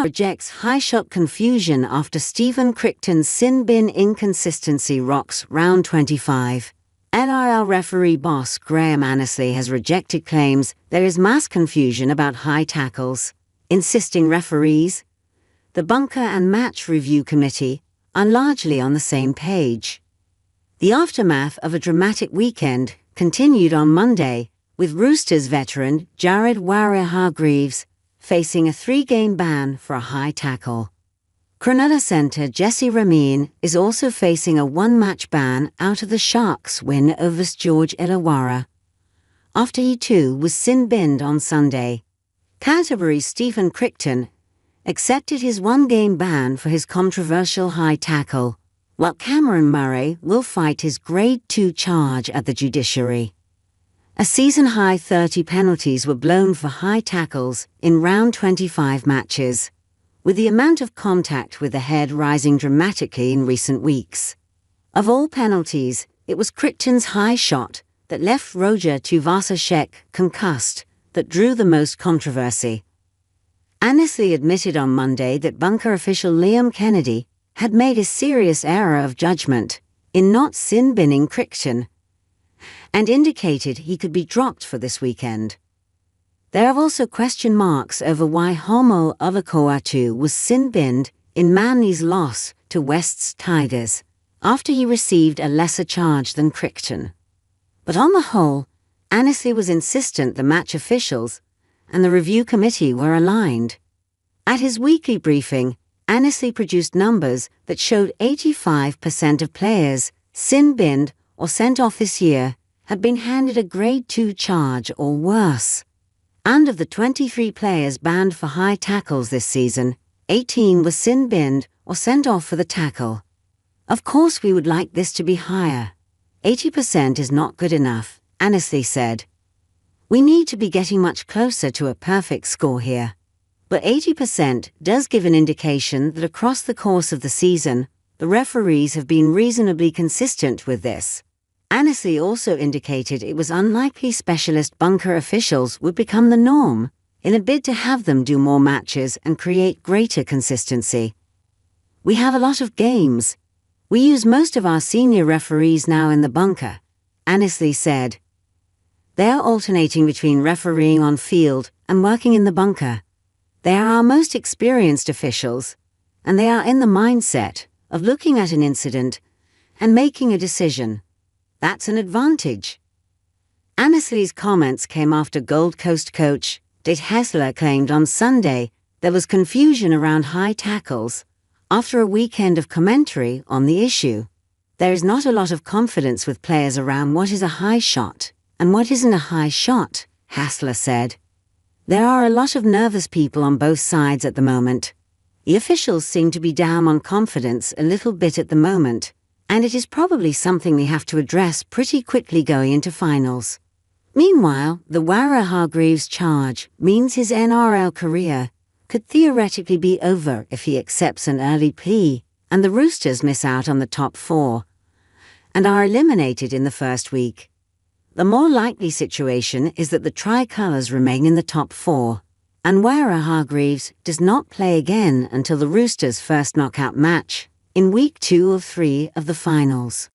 rejects high shot confusion after Stephen Crichton's sin bin inconsistency rocks round 25. NRL referee boss Graham Annesley has rejected claims there is mass confusion about high tackles, insisting referees, the bunker and match review committee, are largely on the same page. The aftermath of a dramatic weekend continued on Monday, with Roosters veteran Jared Waerea-Hargreaves facing a 3-game ban for a high tackle. Cronulla centre Jesse Ramien is also facing a 1-match ban out of the Sharks' win over George Illawarra, after he too was sin-binned on Sunday. Canterbury's Stephen Crichton accepted his 1-game ban for his controversial high tackle, while Cameron Murray will fight his Grade 2 charge at the judiciary. A season-high 30 penalties were blown for high tackles in round 25 matches, with the amount of contact with the head rising dramatically in recent weeks. Of all penalties, it was Crichton's high shot that left Roger Tuivasa-Sheck concussed that drew the most controversy. Annesley admitted on Monday that bunker official Liam Kennedy had made a serious error of judgement in not sin-binning Crichton, and indicated he could be dropped for this weekend. There are also question marks over why Homo Ovakoatu was sin-binned in Manly's loss to West's Tigers, after he received a lesser charge than Crichton. But on the whole, Annesley was insistent the match officials and the review committee were aligned. At his weekly briefing, Annesley produced numbers that showed 85% of players sin-binned or sent off this year had been handed a Grade 2 charge or worse. And of the 23 players banned for high tackles this season, 18 were sin-binned or sent off for the tackle. Of course we would like this to be higher. 80% is not good enough, Annesley said. We need to be getting much closer to a perfect score here. But 80% does give an indication that across the course of the season, the referees have been reasonably consistent with this. Annesley also indicated it was unlikely specialist bunker officials would become the norm, in a bid to have them do more matches and create greater consistency. We have a lot of games. We use most of our senior referees now in the bunker, Annesley said. They are alternating between refereeing on field and working in the bunker. They are our most experienced officials, and they are in the mindset of looking at an incident and making a decision. That's an advantage. Annesley's comments came after Gold Coast coach Dave Hessler claimed on Sunday there was confusion around high tackles after a weekend of commentary on the issue. There is not a lot of confidence with players around what is a high shot and what isn't a high shot, Hessler said. There are a lot of nervous people on both sides at the moment. The officials seem to be down on confidence a little bit at the moment, and it is probably something we have to address pretty quickly going into finals. Meanwhile, the Waerea-Hargreaves charge means his NRL career could theoretically be over if he accepts an early plea, and the Roosters miss out on the top 4 and are eliminated in the first week. The more likely situation is that the Tricolours remain in the top 4, and Waerea-Hargreaves does not play again until the Roosters' first knockout match in week 2 of 3 of the finals.